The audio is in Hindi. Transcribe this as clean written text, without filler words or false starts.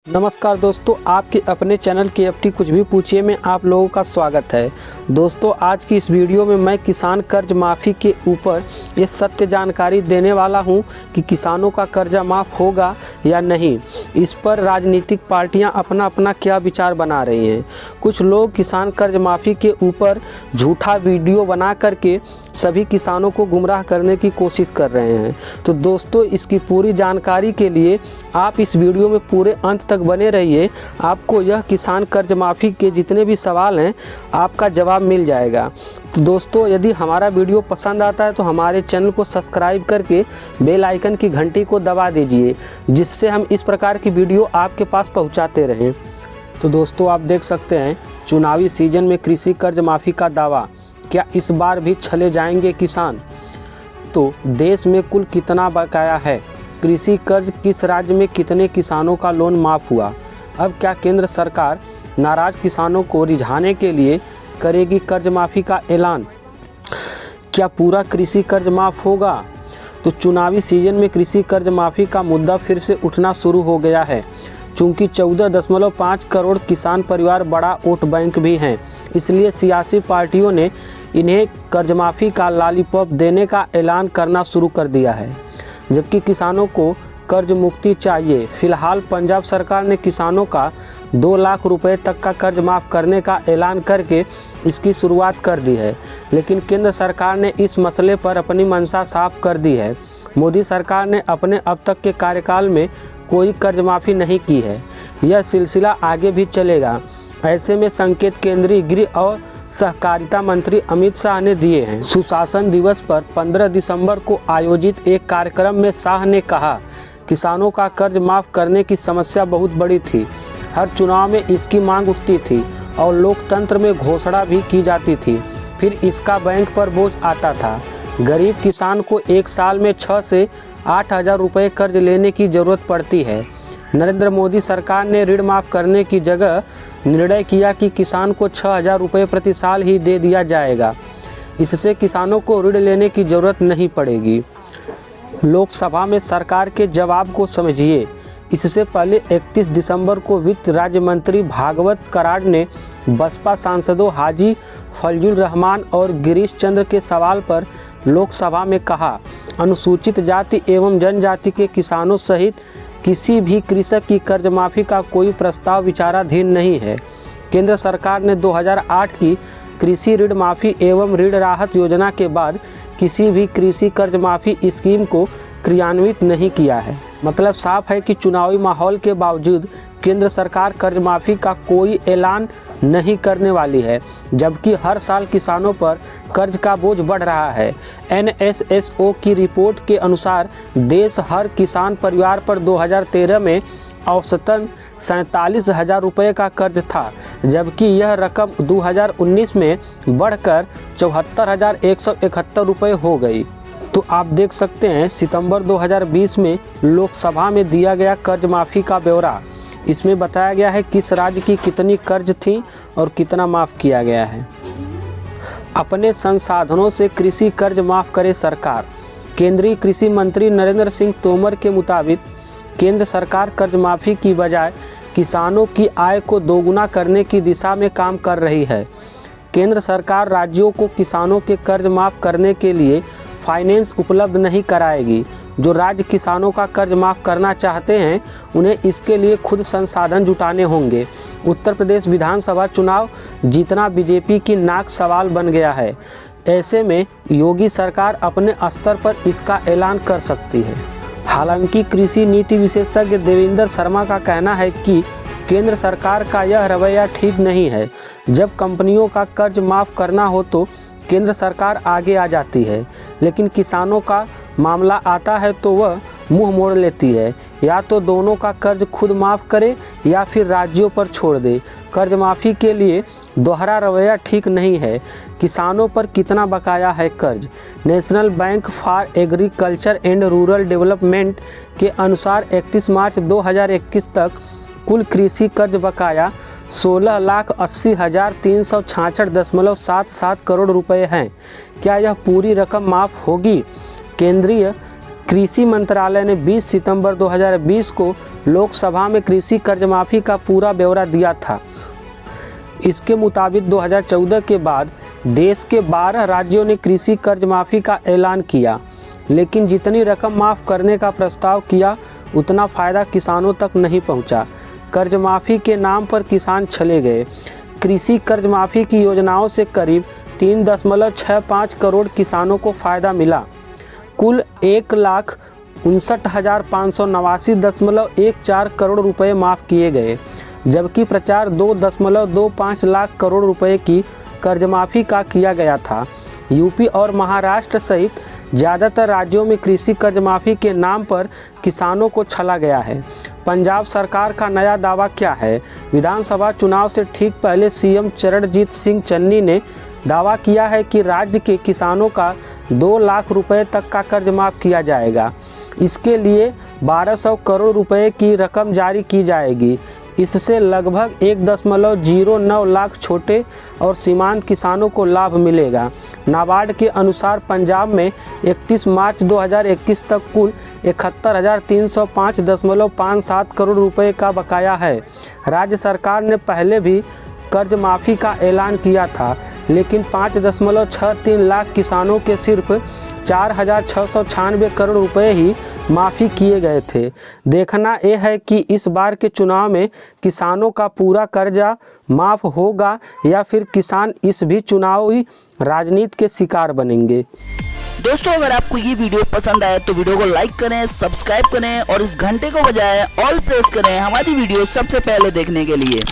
नमस्कार दोस्तों, आपके अपने चैनल KFT कुछ भी पूछिए में आप लोगों का स्वागत है। दोस्तों, आज की इस वीडियो में मैं किसान कर्ज माफ़ी के ऊपर ये सत्य जानकारी देने वाला हूं कि किसानों का कर्जा माफ़ होगा या नहीं। इस पर राजनीतिक पार्टियां अपना अपना क्या विचार बना रही हैं। कुछ लोग किसान कर्ज माफ़ी के ऊपर झूठा वीडियो बना करके सभी किसानों को गुमराह करने की कोशिश कर रहे हैं। तो दोस्तों, इसकी पूरी जानकारी के लिए आप इस वीडियो में पूरे अंत तक बने रहिए। आपको यह किसान कर्ज माफ़ी के जितने भी सवाल हैं आपका जवाब मिल जाएगा। तो दोस्तों, यदि हमारा वीडियो पसंद आता है तो हमारे चैनल को सब्सक्राइब करके बेल आइकन की घंटी को दबा दीजिए, जिससे हम इस प्रकार की वीडियो आपके पास पहुंचाते रहें। तो दोस्तों, आप देख सकते हैं चुनावी सीजन में कृषि कर्ज माफ़ी का दावा, क्या इस बार भी छले जाएंगे किसान? तो देश में कुल कितना बकाया है? कृषि कर्ज किस राज्य में कितने किसानों का लोन माफ़ हुआ? अब क्या केंद्र सरकार नाराज़ किसानों को रिझाने के लिए करेगी कर्ज माफ़ी का ऐलान? क्या पूरा कृषि कर्ज माफ़ होगा? तो चुनावी सीजन में कृषि कर्ज माफ़ी का मुद्दा फिर से उठना शुरू हो गया है। चूँकि 14.5 करोड़ किसान परिवार बड़ा वोट बैंक भी हैं, इसलिए सियासी पार्टियों ने इन्हें कर्ज माफ़ी का लॉलीपॉप देने का ऐलान करना शुरू कर दिया है, जबकि किसानों को कर्ज मुक्ति चाहिए। फिलहाल पंजाब सरकार ने किसानों का 2 लाख रुपए तक का कर्ज माफ़ करने का ऐलान करके इसकी शुरुआत कर दी है, लेकिन केंद्र सरकार ने इस मसले पर अपनी मंशा साफ कर दी है। मोदी सरकार ने अपने अब तक के कार्यकाल में कोई कर्ज माफ़ी नहीं की है। यह सिलसिला आगे भी चलेगा। ऐसे में संकेत केंद्रीय गृह और सहकारिता मंत्री अमित शाह ने दिए हैं। सुशासन दिवस पर 15 दिसंबर को आयोजित एक कार्यक्रम में शाह ने कहा, किसानों का कर्ज माफ़ करने की समस्या बहुत बड़ी थी। हर चुनाव में इसकी मांग उठती थी और लोकतंत्र में घोषणा भी की जाती थी, फिर इसका बैंक पर बोझ आता था। गरीब किसान को एक साल में 6 से 8 हज़ार रुपये कर्ज लेने की ज़रूरत पड़ती है। नरेंद्र मोदी सरकार ने ऋण माफ़ करने की जगह निर्णय किया कि किसान को 6,000 रुपये प्रति साल ही दे दिया जाएगा। इससे किसानों को ऋण लेने की ज़रूरत नहीं पड़ेगी। लोकसभा में सरकार के जवाब को समझिए। इससे पहले 31 दिसंबर को वित्त राज्य मंत्री भागवत कराड़ ने बसपा सांसदों हाजी फजलुर रहमान और गिरीश चंद्र के सवाल पर लोकसभा में कहा, अनुसूचित जाति एवं जनजाति के किसानों सहित किसी भी कृषक की कर्ज माफ़ी का कोई प्रस्ताव विचाराधीन नहीं है। केंद्र सरकार ने 2008 की कृषि ऋण माफ़ी एवं ऋण राहत योजना के बाद किसी भी कृषि कर्ज माफ़ी स्कीम को क्रियान्वित नहीं किया है। मतलब साफ है कि चुनावी माहौल के बावजूद केंद्र सरकार कर्ज माफ़ी का कोई ऐलान नहीं करने वाली है, जबकि हर साल किसानों पर कर्ज का बोझ बढ़ रहा है। NSSO की रिपोर्ट के अनुसार देश हर किसान परिवार पर 2013 में औसतन 47,000 रुपये का कर्ज था, जबकि यह रकम 2019 में बढ़कर 74,171 रुपये हो गई। तो आप देख सकते हैं सितंबर 2020 में लोकसभा में दिया गया कर्ज माफ़ी का ब्यौरा। इसमें बताया गया है किस राज्य की कितनी कर्ज थी और कितना माफ़ किया गया है। अपने संसाधनों से कृषि कर्ज माफ़ करे सरकार। केंद्रीय कृषि मंत्री नरेंद्र सिंह तोमर के मुताबिक केंद्र सरकार कर्ज माफ़ी की बजाय किसानों की आय को दोगुना करने की दिशा में काम कर रही है। केंद्र सरकार राज्यों को किसानों के कर्ज माफ़ करने के लिए फाइनेंस उपलब्ध नहीं कराएगी। जो राज्य किसानों का कर्ज माफ़ करना चाहते हैं उन्हें इसके लिए खुद संसाधन जुटाने होंगे। उत्तर प्रदेश विधानसभा चुनाव जीतना बीजेपी की नाक सवाल बन गया है। ऐसे में योगी सरकार अपने स्तर पर इसका ऐलान कर सकती है। हालांकि कृषि नीति विशेषज्ञ देवेंद्र शर्मा का कहना है कि केंद्र सरकार का यह रवैया ठीक नहीं है। जब कंपनियों का कर्ज माफ़ करना हो तो केंद्र सरकार आगे आ जाती है, लेकिन किसानों का मामला आता है तो वह मुंह मोड़ लेती है। या तो दोनों का कर्ज खुद माफ़ करे या फिर राज्यों पर छोड़ दे। कर्ज माफ़ी के लिए दोहरा रवैया ठीक नहीं है। किसानों पर कितना बकाया है कर्ज? National bank for agriculture and rural development के अनुसार 31 मार्च 2021 तक कुल कृषि कर्ज बकाया 16,80,366.77 करोड़ रुपए हैं। क्या यह पूरी रकम माफ़ होगी? केंद्रीय कृषि मंत्रालय ने 20 सितंबर 2020 को लोकसभा में कृषि कर्ज माफ़ी का पूरा ब्यौरा दिया था। इसके मुताबिक 2014 के बाद देश के 12 राज्यों ने कृषि कर्ज माफ़ी का ऐलान किया, लेकिन जितनी रकम माफ़ करने का प्रस्ताव किया उतना फ़ायदा किसानों तक नहीं पहुंचा। कर्ज माफ़ी के नाम पर किसान छले गए। कृषि कर्ज माफ़ी की योजनाओं से करीब 3.65 करोड़ किसानों को फ़ायदा मिला। कुल 1,59,589.14 करोड़ रुपए माफ़ किए गए, जबकि प्रचार 2.25 लाख करोड़ रुपए की कर्ज माफ़ी का किया गया था। यूपी और महाराष्ट्र सहित ज़्यादातर राज्यों में कृषि कर्ज माफ़ी के नाम पर किसानों को छला गया है। पंजाब सरकार का नया दावा क्या है? विधानसभा चुनाव से ठीक पहले सीएम चरणजीत सिंह चन्नी ने दावा किया है कि राज्य के किसानों का 2 लाख रुपए तक का कर्ज माफ़ किया जाएगा। इसके लिए 1200 करोड़ रुपए की रकम जारी की जाएगी। इससे लगभग 1.09 लाख छोटे और सीमांत किसानों को लाभ मिलेगा। नाबार्ड के अनुसार पंजाब में 31 मार्च 2021 तक कुल 71,305.57 करोड़ रुपए का बकाया है। राज्य सरकार ने पहले भी कर्ज माफ़ी का ऐलान किया था, लेकिन 5.63 लाख किसानों के सिर्फ 4,696 करोड़ रुपए ही माफ़ी किए गए थे। देखना यह है कि इस बार के चुनाव में किसानों का पूरा कर्जा माफ़ होगा या फिर किसान इस भी चुनावी राजनीति के शिकार बनेंगे। दोस्तों, अगर आपको ये वीडियो पसंद आए तो वीडियो को लाइक करें, सब्सक्राइब करें और इस घंटे को बजाय ऑल प्रेस करें हमारी वीडियो सबसे पहले देखने के लिए।